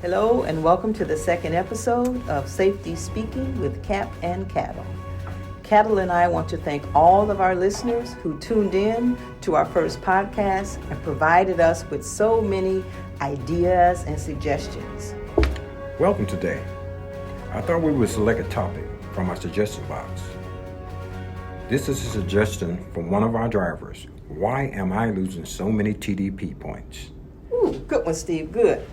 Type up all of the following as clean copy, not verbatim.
Hello and welcome to the second episode of Safety Speaking with Capt Caddle. Caddle and I want to thank all of our listeners who tuned in to our first podcast and provided us with so many ideas and suggestions. Welcome today. I thought we would select a topic from our suggestion box. This is a suggestion from one of our drivers. Why am I losing so many TDP points? Ooh, good one, Steve. Good.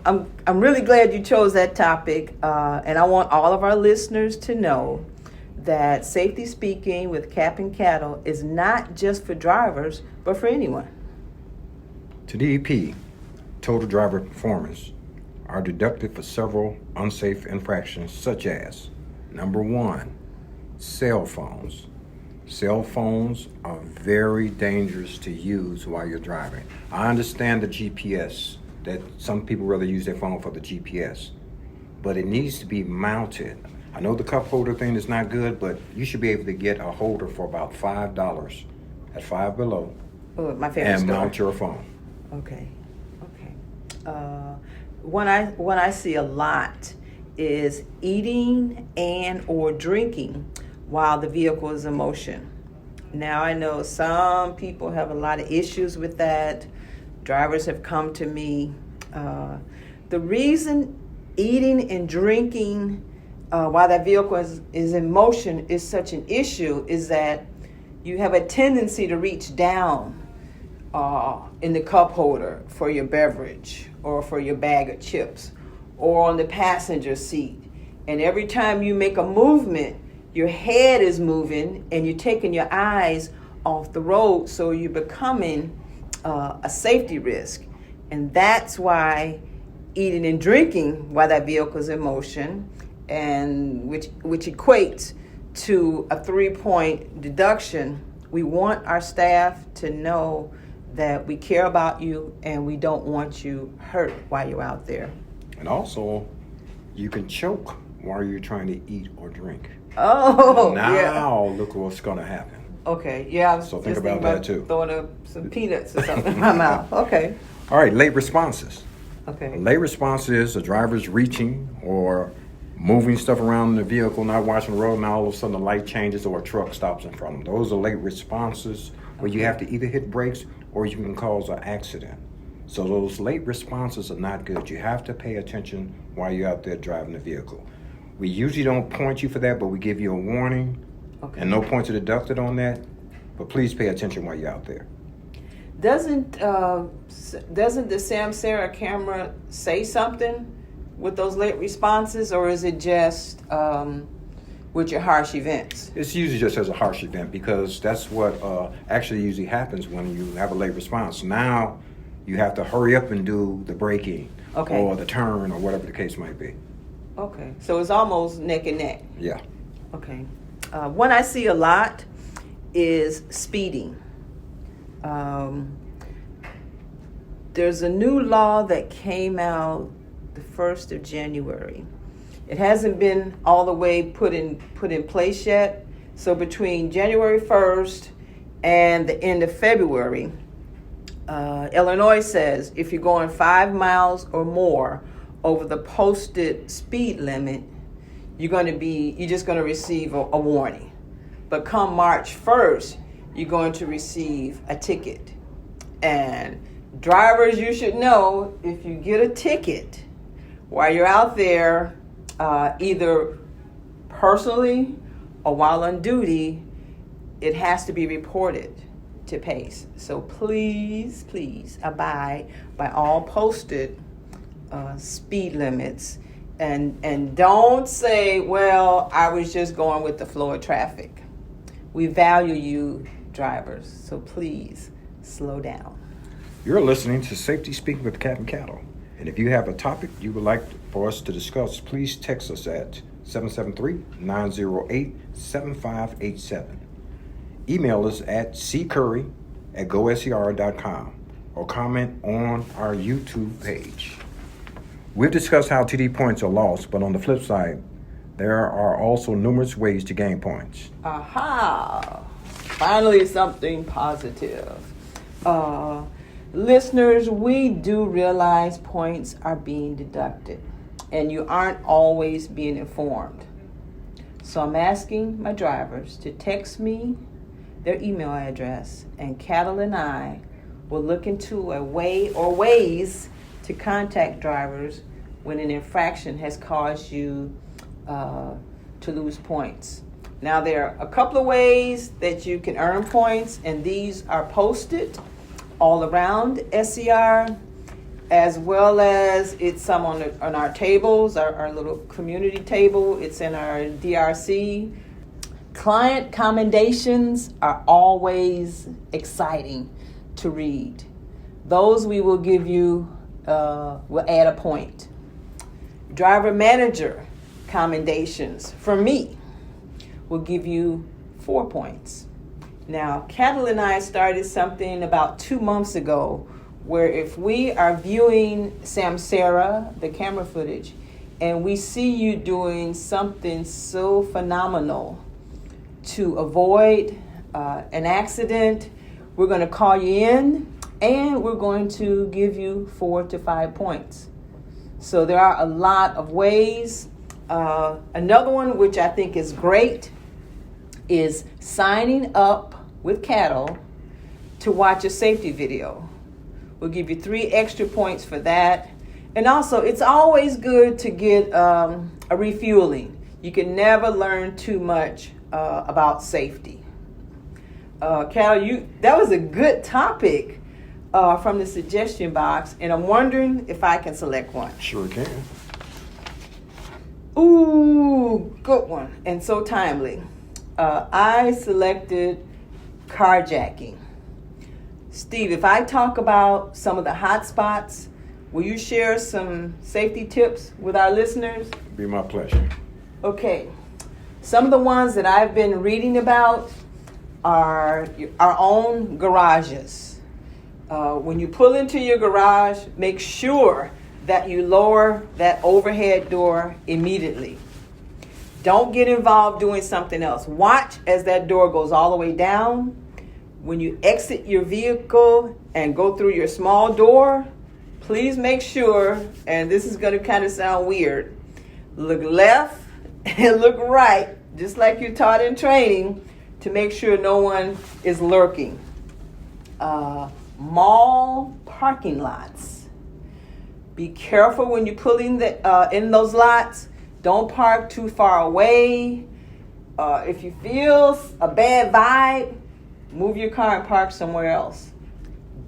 I'm really glad you chose that topic, and I want all of our listeners to know that Safety Speaking with Capt Caddle is not just for drivers, but for anyone. TDP, total driver performance, are deducted for several unsafe infractions such as, number one, cell phones. Cell phones are very dangerous to use while you're driving. I understand the GPS, that some people rather use their phone for the GPS, but it needs to be mounted. I know the cup holder thing is not good, but you should be able to get a holder for about $5 at Five Below. Oh, my favorite and store. Mount your phone. Okay. What I see a lot is eating and or drinking while the vehicle is in motion. Now I know some people have a lot of issues with that. Drivers have come to me. The reason eating and drinking while that vehicle is in motion is such an issue is that you have a tendency to reach down in the cup holder for your beverage or for your bag of chips or on the passenger seat. And every time you make a movement, your head is moving and you're taking your eyes off the road, so you're becoming a safety risk. And that's why eating and drinking while that vehicle is in motion, and which equates to a 3-point deduction. We want our staff to know that we care about you and we don't want you hurt while you're out there. And also, you can choke while you're trying to eat or drink. Oh, now yeah. Look what's going to happen. Okay, yeah. So think about that too. Throwing up some peanuts or something in my mouth. Okay. All right, late responses. Okay. A late response is a driver's reaching or moving stuff around in the vehicle, not watching the road, and all of a sudden the light changes or a truck stops in front of them. Those are late responses where you have to either hit brakes or you can cause an accident. So those late responses are not good. You have to pay attention while you're out there driving the vehicle. We usually don't point you for that, but we give you a warning. Okay. And no points are deducted on that. But please pay attention while you're out there. Doesn't the Samsara camera say something with those late responses, or is it just with your harsh events? It's usually just as a harsh event because that's what actually usually happens when you have a late response. Now you have to hurry up and do the braking or the turn or whatever the case might be. Okay, so it's almost neck and neck. Yeah. Okay. One I see a lot is speeding. There's a new law that came out the 1st of January. It hasn't been all the way put in place yet. So between January 1st and the end of February, Illinois says if you're going 5 miles or more over the posted speed limit, you're just going to receive a warning. But come March 1st, you're going to receive a ticket. And drivers, you should know, if you get a ticket while you're out there, either personally or while on duty, it has to be reported to PACE. So please abide by all posted speed limits. And don't say, well, I was just going with the flow of traffic. We value you, drivers, so please slow down. You're listening to Safety Speaking with Capt Caddle. And if you have a topic you would like for us to discuss, please text us at 773-908-7587. Email us at ccurry@goscr.com or comment on our YouTube page. We've discussed how TD points are lost, but on the flip side, there are also numerous ways to gain points. Aha! Finally something positive. Listeners, we do realize points are being deducted and you aren't always being informed. So I'm asking my drivers to text me their email address, and Caddle and I will look into a way or ways to contact drivers when an infraction has caused you to lose points. Now, there are a couple of ways that you can earn points, and these are posted all around SCR, as well as it's some on our tables, our little community table. It's in our DRC. Client commendations are always exciting to read. Those we will give you, will add a point. Driver manager commendations from me will give you 4 points. Now, Caddle and I started something about 2 months ago where if we are viewing Samsara, the camera footage, and we see you doing something so phenomenal to avoid an accident, we're going to call you in and we're going to give you 4 to 5 points. So there are a lot of ways. Another one which I think is great is signing up with Caddle to watch a safety video. We'll give you 3 extra points for that. And also, it's always good to get a refueling. You can never learn too much about safety. Caddle, that was a good topic from the suggestion box, and I'm wondering if I can select one. Sure can. Ooh, good one, and so timely. I selected carjacking. Steve, if I talk about some of the hot spots, will you share some safety tips with our listeners? It'd be my pleasure. Okay. Some of the ones that I've been reading about are our own garages. When you pull into your garage, make sure that you lower that overhead door immediately. Don't get involved doing something else. Watch as that door goes all the way down. When you exit your vehicle and go through your small door, please make sure, and this is going to kind of sound weird, look left and look right, just like you're taught in training, to make sure no one is lurking. Mall parking lots. Be careful when you pull in those lots. Don't park too far away. If you feel a bad vibe, move your car and park somewhere else.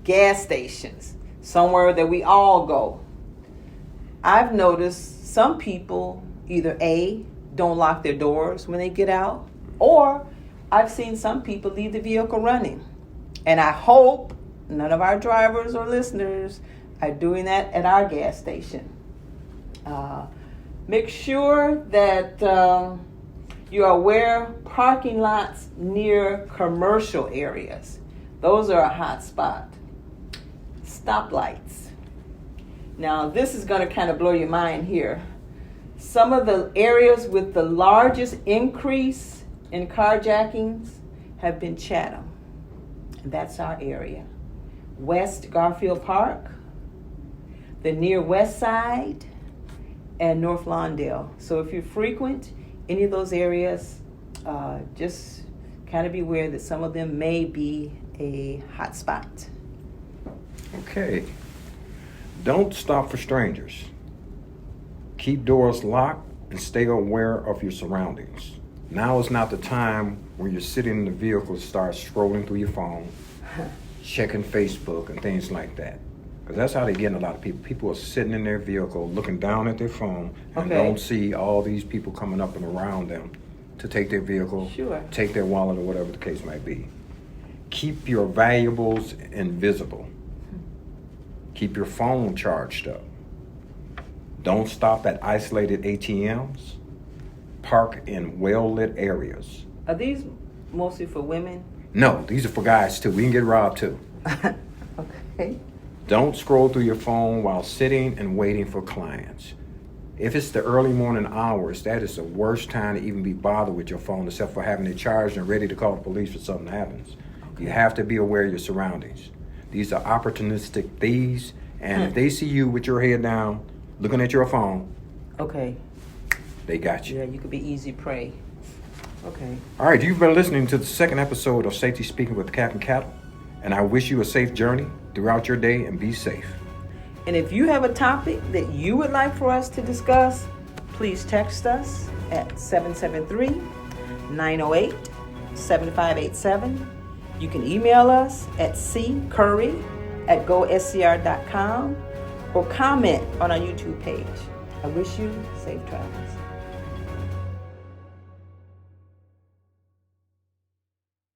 Gas stations, somewhere that we all go. I've noticed some people either A, don't lock their doors when they get out, or I've seen some people leave the vehicle running. And I hope none of our drivers or listeners are doing that at our gas station. Make sure that you are aware parking lots near commercial areas. Those are a hot spot. Stoplights. Now, this is going to kind of blow your mind here. Some of the areas with the largest increase in carjackings have been Chatham. And that's our area. West Garfield Park, the near West Side, and North Lawndale. So if you frequent any of those areas, just kind of be aware that some of them may be a hot spot. Okay. Don't stop for strangers. Keep doors locked and stay aware of your surroundings. Now is not the time when you're sitting in the vehicle to start scrolling through your phone, checking Facebook and things like that. Because that's how they get a lot of people. People are sitting in their vehicle looking down at their phone and don't see all these people coming up and around them to take their vehicle, take their wallet, or whatever the case might be. Keep your valuables invisible. Keep your phone charged up. Don't stop at isolated ATMs. Park in well-lit areas. Are these mostly for women? No, these are for guys too. We can get robbed too. Okay. Don't scroll through your phone while sitting and waiting for clients. If it's the early morning hours, that is the worst time to even be bothered with your phone, except for having it charged and ready to call the police if something happens. You have to be aware of your surroundings. These are opportunistic thieves, and if they see you with your head down, looking at your phone, Okay. they got you. Yeah, you could be easy prey. Okay. All right, you've been listening to the second episode of Safety Speaking with Capt Caddle, and I wish you a safe journey throughout your day and be safe. And if you have a topic that you would like for us to discuss, please text us at 773-908-7587. You can email us at ccurry@goscr.com or comment on our YouTube page. I wish you safe travels.